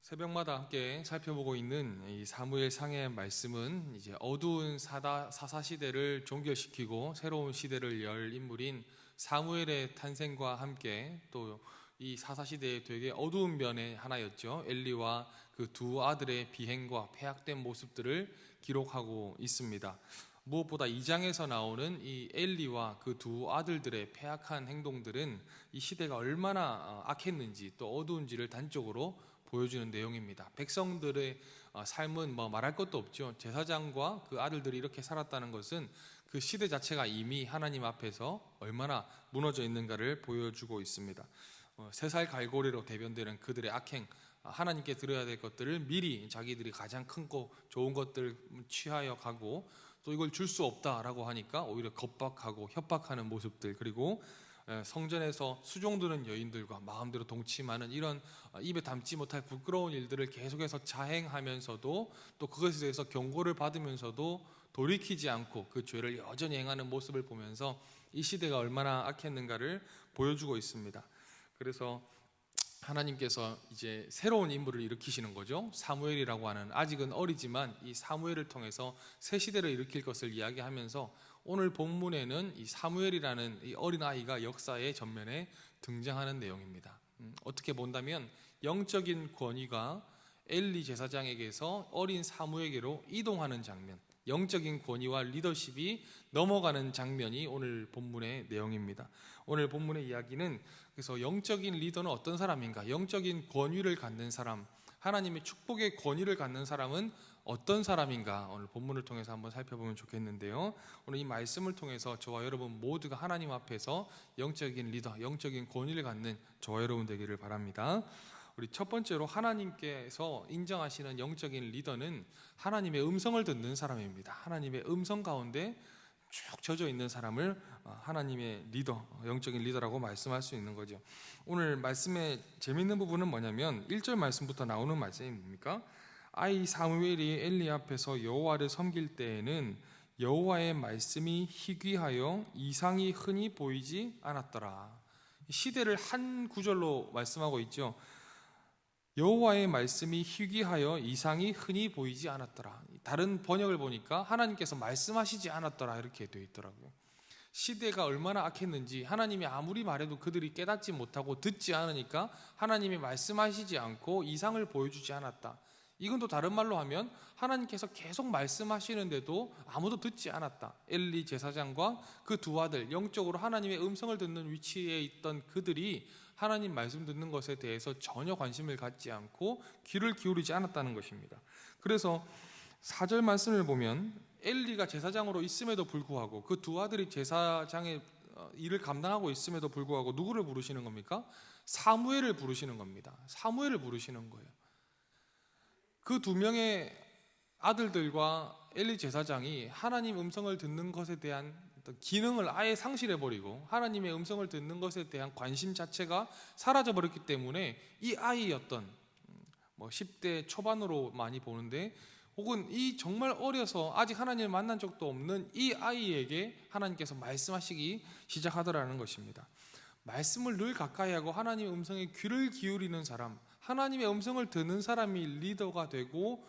새벽마다 함께 살펴보고 있는 이 사무엘상의 말씀은 이제 어두운 사사 시대를 종결시키고 새로운 시대를 열 인물인 사무엘의 탄생과 함께 또 이 사사 시대의 되게 어두운 면의 하나였죠. 엘리와 그 두 아들의 비행과 패악된 모습들을 기록하고 있습니다. 무엇보다 2장에서 나오는 이 엘리와 그 두 아들들의 패악한 행동들은 이 시대가 얼마나 악했는지 또 어두운지를 단적으로 보여주는 내용입니다. 백성들의 삶은 말할 것도 없죠. 제사장과 그 아들들이 이렇게 살았다는 것은 그 시대 자체가 이미 하나님 앞에서 얼마나 무너져 있는가를 보여주고 있습니다. 세 살 갈고리로 대변되는 그들의 악행, 하나님께 드려야 될 것들을 미리 자기들이 가장 큰 거 좋은 것들 취하여 가고 또 이걸 줄 수 없다라고 하니까 오히려 겁박하고 협박하는 모습들, 그리고 성전에서 수종드는 여인들과 마음대로 동침하는 이런 입에 담지 못할 부끄러운 일들을 계속해서 자행하면서도 또 그것에 대해서 경고를 받으면서도 돌이키지 않고 그 죄를 여전히 행하는 모습을 보면서 이 시대가 얼마나 악했는가를 보여주고 있습니다. 그래서 하나님께서 이제 새로운 인물을 일으키시는 거죠. 사무엘이라고 하는, 아직은 어리지만 이 사무엘을 통해서 새 시대를 일으킬 것을 이야기하면서 오늘 본문에는 이 사무엘이라는 이 어린아이가 역사의 전면에 등장하는 내용입니다. 어떻게 본다면 영적인 권위가 엘리 제사장에게서 어린 사무엘에게로 이동하는 장면, 영적인 권위와 리더십이 넘어가는 장면이 오늘 본문의 내용입니다. 오늘 본문의 이야기는 그래서 영적인 리더는 어떤 사람인가, 영적인 권위를 갖는 사람, 하나님의 축복의 권위를 갖는 사람은 어떤 사람인가, 오늘 본문을 통해서 한번 살펴보면 좋겠는데요. 오늘 이 말씀을 통해서 저와 여러분 모두가 하나님 앞에서 영적인 리더, 영적인 권위를 갖는 저와 여러분 되기를 바랍니다. 우리 첫 번째로 하나님께서 인정하시는 영적인 리더는 하나님의 음성을 듣는 사람입니다. 하나님의 음성 가운데 쭉 젖어 있는 사람을 하나님의 리더, 영적인 리더라고 말씀할 수 있는 거죠. 오늘 말씀의 재미있는 부분은 뭐냐면 1절 말씀부터 나오는 말씀이 뭡니까? 아이 사무엘이 엘리 앞에서 여호와를 섬길 때에는 여호와의 말씀이 희귀하여 이상이 흔히 보이지 않았더라. 시대를 한 구절로 말씀하고 있죠. 여호와의 말씀이 희귀하여 이상이 흔히 보이지 않았더라. 다른 번역을 보니까 하나님께서 말씀하시지 않았더라 이렇게 되어 있더라고요. 시대가 얼마나 악했는지 하나님이 아무리 말해도 그들이 깨닫지 못하고 듣지 않으니까 하나님이 말씀하시지 않고 이상을 보여주지 않았다. 이건 또 다른 말로 하면 하나님께서 계속 말씀하시는데도 아무도 듣지 않았다. 엘리 제사장과 그 두 아들, 영적으로 하나님의 음성을 듣는 위치에 있던 그들이 하나님 말씀 듣는 것에 대해서 전혀 관심을 갖지 않고 귀를 기울이지 않았다는 것입니다. 그래서 4절 말씀을 보면 엘리가 제사장으로 있음에도 불구하고 그 두 아들이 제사장의 일을 감당하고 있음에도 불구하고 누구를 부르시는 겁니까? 사무엘을 부르시는 겁니다. 사무엘을 부르시는 거예요. 그 두 명의 아들들과 엘리 제사장이 하나님 음성을 듣는 것에 대한 기능을 아예 상실해버리고 하나님의 음성을 듣는 것에 대한 관심 자체가 사라져버렸기 때문에 이 아이였던 10대 초반으로 많이 보는데, 혹은 이 정말 어려서 아직 하나님을 만난 적도 없는 이 아이에게 하나님께서 말씀하시기 시작하더라는 것입니다. 말씀을 늘 가까이 하고 하나님의 음성에 귀를 기울이는 사람, 하나님의 음성을 듣는 사람이 리더가 되고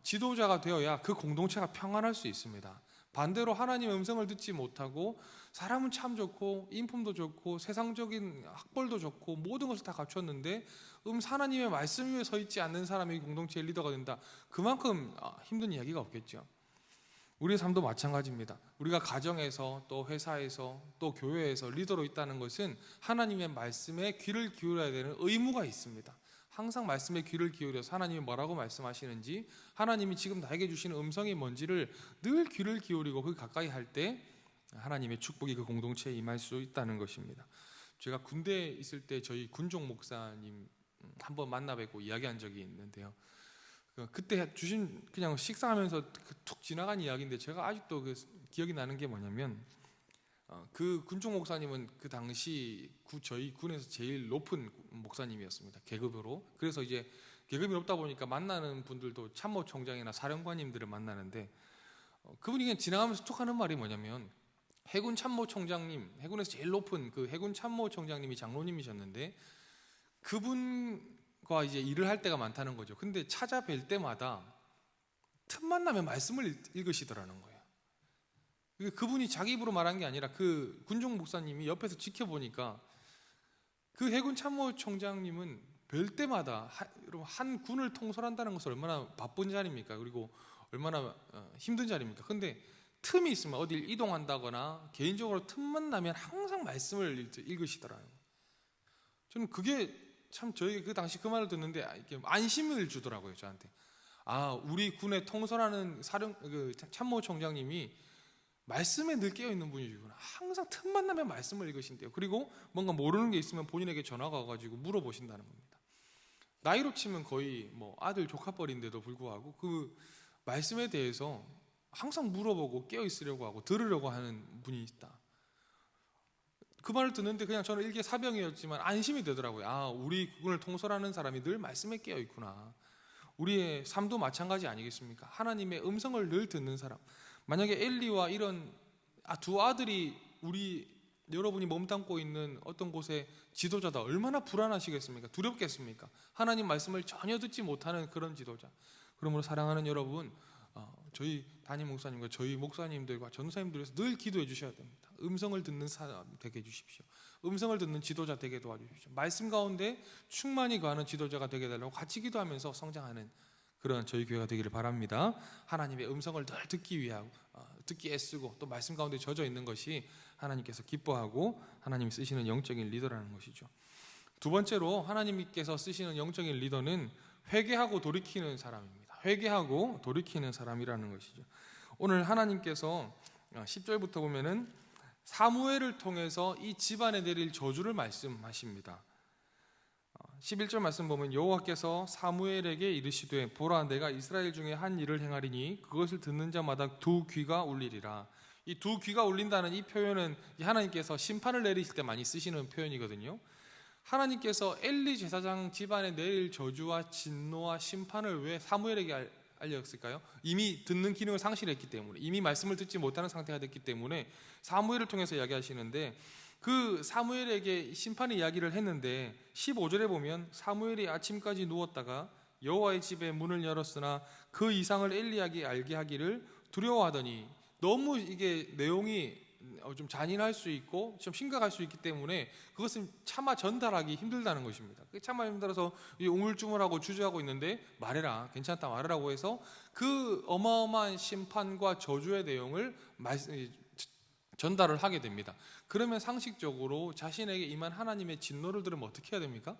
지도자가 되어야 그 공동체가 평안할 수 있습니다. 반대로 하나님의 음성을 듣지 못하고 사람은 참 좋고 인품도 좋고 세상적인 학벌도 좋고 모든 것을 다 갖췄는데 하나님의 말씀 위에 서 있지 않는 사람이 공동체의 리더가 된다. 그만큼 힘든 이야기가 없겠죠. 우리의 삶도 마찬가지입니다. 우리가 가정에서 또 회사에서 또 교회에서 리더로 있다는 것은 하나님의 말씀에 귀를 기울여야 되는 의무가 있습니다. 항상 말씀에 귀를 기울여서 하나님이 뭐라고 말씀하시는지, 하나님이 지금 나에게 주시는 음성이 뭔지를 늘 귀를 기울이고 그 가까이 할 때 하나님의 축복이 그 공동체에 임할 수 있다는 것입니다. 제가 군대에 있을 때 저희 군종 목사님 한번 만나 뵙고 이야기한 적이 있는데요. 그때 주신 그냥 식사하면서 툭 지나간 이야기인데 제가 아직도 그 기억이 나는 게 뭐냐면, 그 군종 목사님은 그 당시 저희 군에서 제일 높은 목사님이었습니다. 계급으로. 그래서 이제 계급이 높다 보니까 만나는 분들도 참모총장이나 사령관님들을 만나는데, 그분이 그냥 지나가면서 툭 하는 말이 뭐냐면, 해군 참모총장님, 해군에서 제일 높은 그 해군 참모총장님이 장로님이셨는데 그분 이제 일을 할 때가 많다는 거죠. 근데 찾아뵐 때마다 틈만 나면 말씀을 읽으시더라는 거예요. 그분이 자기 입으로 말한 게 아니라 그 군종 목사님이 옆에서 지켜보니까 그 해군 참모총장님은 뵐 때마다 한 군을 통솔한다는 것은 얼마나 바쁜 자리입니까? 그리고 얼마나 힘든 자리입니까? 근데 틈이 있으면 어딜 이동한다거나 개인적으로 틈만 나면 항상 말씀을 읽으시더라고요. 저는 그게 참 저희 그 당시 그 말을 듣는데 이렇게 안심을 주더라고요, 저한테. 우리 군에 통솔하는 참모총장님이 말씀에 늘 깨어있는 분이시구나. 항상 틈만 나면 말씀을 읽으신대요. 그리고 뭔가 모르는 게 있으면 본인에게 전화가 와가지고 물어보신다는 겁니다. 나이로 치면 거의 아들 조카뻘인데도 불구하고 그 말씀에 대해서 항상 물어보고 깨어있으려고 하고 들으려고 하는 분이 있다. 그 말을 듣는데 그냥 저는 일개사병이었지만 안심이 되더라고요. 우리 군을 통솔하는 사람이 늘 말씀에 깨어있구나. 우리의 삶도 마찬가지 아니겠습니까? 하나님의 음성을 늘 듣는 사람. 만약에 엘리와 이런 두 아들이 여러분이 몸담고 있는 어떤 곳의 지도자다, 얼마나 불안하시겠습니까? 두렵겠습니까? 하나님 말씀을 전혀 듣지 못하는 그런 지도자. 그러므로 사랑하는 여러분, 저희 담임 목사님과 저희 목사님들과 전사님들에서 늘 기도해 주셔야 됩니다. 음성을 듣는 사람 되게 해주십시오. 음성을 듣는 지도자 되게 도와주십시오. 말씀 가운데 충만히 거하는 지도자가 되게 달라고 같이 기도하면서 성장하는 그런 저희 교회가 되기를 바랍니다. 하나님의 음성을 늘 듣기 애쓰고 또 말씀 가운데 젖어 있는 것이 하나님께서 기뻐하고 하나님이 쓰시는 영적인 리더라는 것이죠. 두 번째로 하나님께서 쓰시는 영적인 리더는 회개하고 돌이키는 사람입니다. 회개하고 돌이키는 사람이라는 것이죠. 오늘 하나님께서 10절부터 보면은 사무엘을 통해서 이 집안에 내릴 저주를 말씀하십니다. 11절 말씀 보면 여호와께서 사무엘에게 이르시되 보라 내가 이스라엘 중에 한 일을 행하리니 그것을 듣는 자마다 두 귀가 울리리라. 이 두 귀가 울린다는 이 표현은 하나님께서 심판을 내리실 때 많이 쓰시는 표현이거든요. 하나님께서 엘리 제사장 집안에 내릴 저주와 진노와 심판을 왜 사무엘에게 알렸을까요? 이미 듣는 기능을 상실했기 때문에, 이미 말씀을 듣지 못하는 상태가 됐기 때문에 사무엘을 통해서 이야기하시는데, 그 사무엘에게 심판의 이야기를 했는데 15절에 보면 사무엘이 아침까지 누웠다가 여호와의 집에 문을 열었으나 그 이상을 엘리야에게 알게 하기를 두려워하더니, 너무 이게 내용이 좀 잔인할 수 있고 좀 심각할 수 있기 때문에 그것은 차마 전달하기 힘들다는 것입니다. 차마 힘들어서 우물쭈물하고 주저하고 있는데 말해라, 괜찮다 말하라고 해서 그 어마어마한 심판과 저주의 내용을 전달을 하게 됩니다. 그러면 상식적으로 자신에게 임한 하나님의 진노를 들으면 어떻게 해야 됩니까?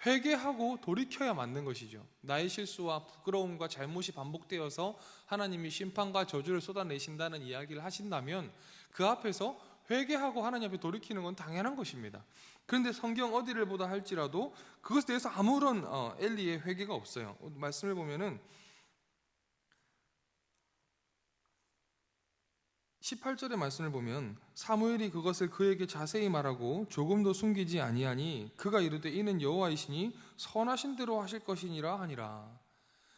회개하고 돌이켜야 맞는 것이죠. 나의 실수와 부끄러움과 잘못이 반복되어서 하나님이 심판과 저주를 쏟아내신다는 이야기를 하신다면 그 앞에서 회개하고 하나님 앞에 돌이키는 건 당연한 것입니다. 그런데 성경 어디를 보다 할지라도 그것에 대해서 아무런 엘리의 회개가 없어요. 말씀을 보면은 18절의 말씀을 보면 사무엘이 그것을 그에게 자세히 말하고 조금도 숨기지 아니하니 그가 이르되 이는 여호와이시니 선하신 대로 하실 것이니라 하니라.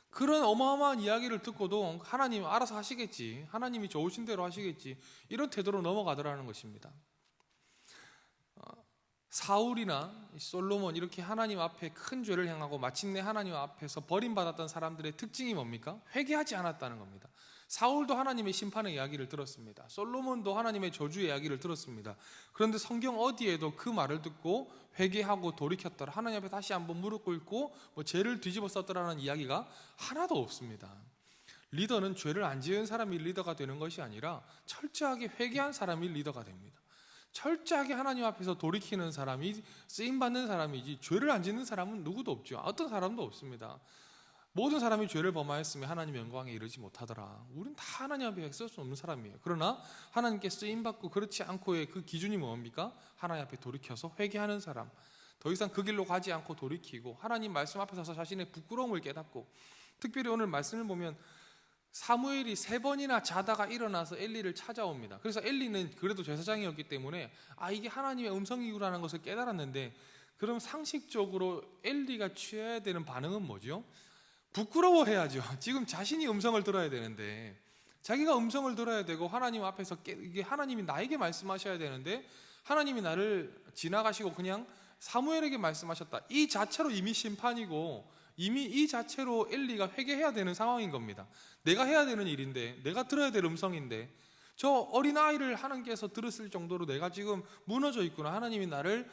그런 어마어마한 이야기를 듣고도 하나님 알아서 하시겠지, 하나님이 좋으신 대로 하시겠지, 이런 태도로 넘어가더라는 것입니다. 사울이나 솔로몬 이렇게 하나님 앞에 큰 죄를 행하고 마침내 하나님 앞에서 버림받았던 사람들의 특징이 뭡니까? 회개하지 않았다는 겁니다. 사울도 하나님의 심판의 이야기를 들었습니다. 솔로몬도 하나님의 저주의 이야기를 들었습니다. 그런데 성경 어디에도 그 말을 듣고 회개하고 돌이켰더라, 하나님 앞에 다시 한번 무릎 꿇고 죄를 뒤집어 썼더라는 이야기가 하나도 없습니다. 리더는 죄를 안 지은 사람이 리더가 되는 것이 아니라 철저하게 회개한 사람이 리더가 됩니다. 철저하게 하나님 앞에서 돌이키는 사람이 쓰임받는 사람이지, 죄를 안 짓는 사람은 누구도 없죠. 어떤 사람도 없습니다. 모든 사람이 죄를 범하였으면 하나님 영광에 이르지 못하더라. 우리는 다 하나님 앞에 쓸 수 없는 사람이에요. 그러나 하나님께 쓰임받고 그렇지 않고의 그 기준이 뭡니까? 하나님 앞에 돌이켜서 회개하는 사람, 더 이상 그 길로 가지 않고 돌이키고 하나님 말씀 앞에 서서 자신의 부끄러움을 깨닫고, 특별히 오늘 말씀을 보면 사무엘이 3번이나 자다가 일어나서 엘리를 찾아옵니다. 그래서 엘리는 그래도 제사장이었기 때문에 이게 하나님의 음성이구라는 것을 깨달았는데, 그럼 상식적으로 엘리가 취해야 되는 반응은 뭐죠? 부끄러워해야죠. 지금 자신이 음성을 들어야 되는데, 자기가 음성을 들어야 되고 하나님 앞에서 이게 하나님이 나에게 말씀하셔야 되는데 하나님이 나를 지나가시고 그냥 사무엘에게 말씀하셨다. 이 자체로 이미 심판이고 이미 이 자체로 엘리가 회개해야 되는 상황인 겁니다. 내가 해야 되는 일인데, 내가 들어야 될 음성인데, 저 어린아이를 하나님께서 들었을 정도로 내가 지금 무너져 있구나, 하나님이 나를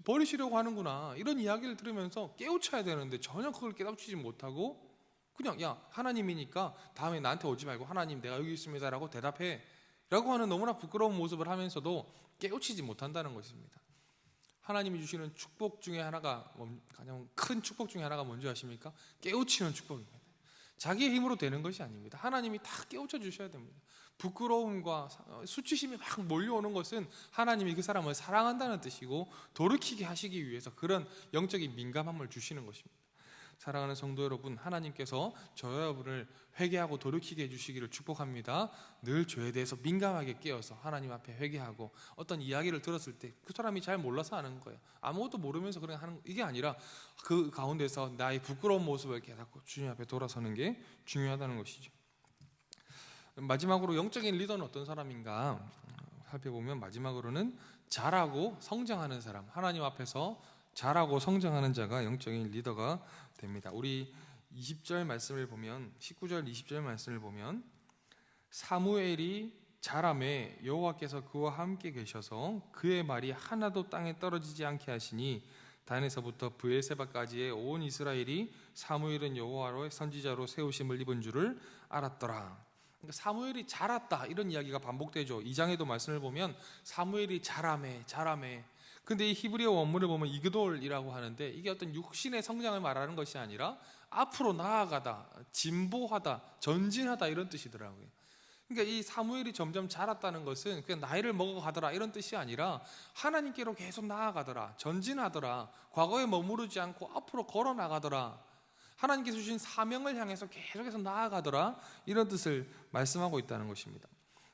버리시려고 하는구나, 이런 이야기를 들으면서 깨우쳐야 되는데 전혀 그걸 깨우치지 못하고 그냥 야, 하나님이니까 다음에 나한테 오지 말고 하나님 내가 여기 있습니다 라고 대답해 라고 하는 너무나 부끄러운 모습을 하면서도 깨우치지 못한다는 것입니다. 하나님이 주시는 축복 중에 하나가, 가장 큰 축복 중에 하나가 뭔지 아십니까? 깨우치는 축복입니다. 자기의 힘으로 되는 것이 아닙니다. 하나님이 다 깨우쳐 주셔야 됩니다. 부끄러움과 수치심이 막 몰려오는 것은 하나님이 그 사람을 사랑한다는 뜻이고 돌이키게 하시기 위해서 그런 영적인 민감함을 주시는 것입니다. 사랑하는 성도 여러분, 하나님께서 저 여러분을 회개하고 돌이키게 해주시기를 축복합니다. 늘 죄에 대해서 민감하게 깨어서 하나님 앞에 회개하고, 어떤 이야기를 들었을 때 그 사람이 잘 몰라서 하는 거예요. 아무것도 모르면서 그냥 하는 이게 아니라 그 가운데서 나의 부끄러운 모습을 깨닫고 주님 앞에 돌아서는 게 중요하다는 것이죠. 마지막으로 영적인 리더는 어떤 사람인가 살펴보면, 마지막으로는 자라고 성장하는 사람, 하나님 앞에서 자라고 성장하는 자가 영적인 리더가 됩니다. 우리 20절 말씀을 보면, 19절 20절 말씀을 보면, 사무엘이 자라매 여호와께서 그와 함께 계셔서 그의 말이 하나도 땅에 떨어지지 않게 하시니 단에서부터 브엘세바까지의 온 이스라엘이 사무엘은 여호와의 선지자로 세우심을 입은 줄을 알았더라. 그러니까 사무엘이 자랐다, 이런 이야기가 반복되죠. 2장에도 말씀을 보면 사무엘이 자라매. 근데 이 히브리어 원문을 보면 이그돌이라고 하는데, 이게 어떤 육신의 성장을 말하는 것이 아니라 앞으로 나아가다, 진보하다, 전진하다, 이런 뜻이더라고요. 그러니까 이 사무엘이 점점 자랐다는 것은 그냥 나이를 먹어가더라 이런 뜻이 아니라 하나님께로 계속 나아가더라, 전진하더라, 과거에 머무르지 않고 앞으로 걸어 나가더라, 하나님께서 주신 사명을 향해서 계속해서 나아가더라, 이런 뜻을 말씀하고 있다는 것입니다.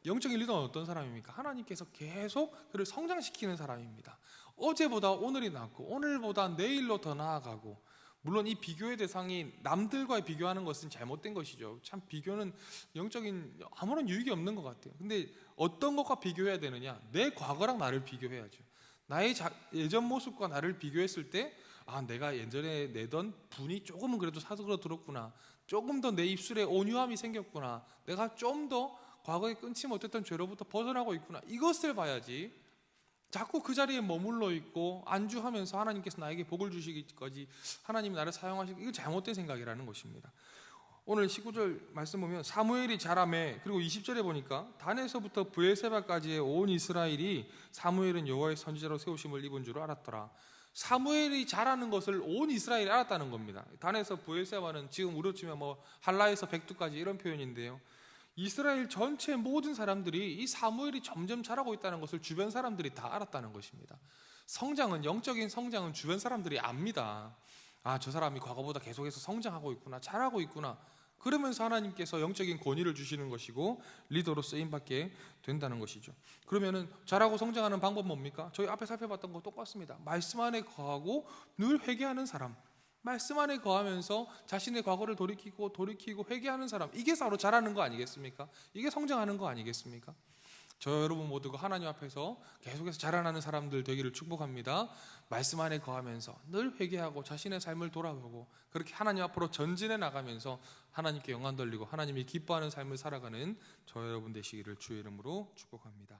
영적인 리더는 어떤 사람입니까? 하나님께서 계속 그를 성장시키는 사람입니다. 어제보다 오늘이 낫고 오늘보다 내일로 더 나아가고, 물론 이 비교의 대상이 남들과 비교하는 것은 잘못된 것이죠. 참 비교는 영적인 아무런 유익이 없는 것 같아요. 근데 어떤 것과 비교해야 되느냐? 내 과거랑 나를 비교해야죠. 나의 예전 모습과 나를 비교했을 때, 아, 내가 예전에 내던 분이 조금은 그래도 사그러들었구나, 조금 더 내 입술에 온유함이 생겼구나, 내가 좀 더 과거에 끊지 못했던 죄로부터 벗어나고 있구나, 이것을 봐야지 자꾸 그 자리에 머물러 있고 안주하면서 하나님께서 나에게 복을 주시기까지 하나님이 나를 사용하시기, 이거 잘못된 생각이라는 것입니다. 오늘 19절 말씀 보면 사무엘이 자라매, 그리고 20절에 보니까 단에서부터 브엘세바까지의 온 이스라엘이 사무엘은 여호와의 선지자로 세우심을 입은 줄 알았더라. 사무엘이 자라는 것을 온 이스라엘이 알았다는 겁니다. 단에서 브엘세바는 지금 우리로 치면 할라에서 백두까지 이런 표현인데요, 이스라엘 전체 모든 사람들이 이 사무엘이 점점 자라고 있다는 것을 주변 사람들이 다 알았다는 것입니다. 성장은, 영적인 성장은 주변 사람들이 압니다. 아, 저 사람이 과거보다 계속해서 성장하고 있구나, 자라고 있구나. 그러면서 하나님께서 영적인 권위를 주시는 것이고 리더로 쓰임받게 된다는 것이죠. 그러면은 자라고 성장하는 방법 뭡니까? 저희 앞에 살펴봤던 거 똑같습니다. 말씀 안에 거하고 늘 회개하는 사람, 말씀 안에 거하면서 자신의 과거를 돌이키고 회개하는 사람, 이게 바로 자라는 거 아니겠습니까? 이게 성장하는 거 아니겠습니까? 저 여러분 모두가 하나님 앞에서 계속해서 자라나는 사람들 되기를 축복합니다. 말씀 안에 거하면서 늘 회개하고 자신의 삶을 돌아보고 그렇게 하나님 앞으로 전진해 나가면서 하나님께 영광 돌리고 하나님이 기뻐하는 삶을 살아가는 저 여러분 되시기를 주의 이름으로 축복합니다.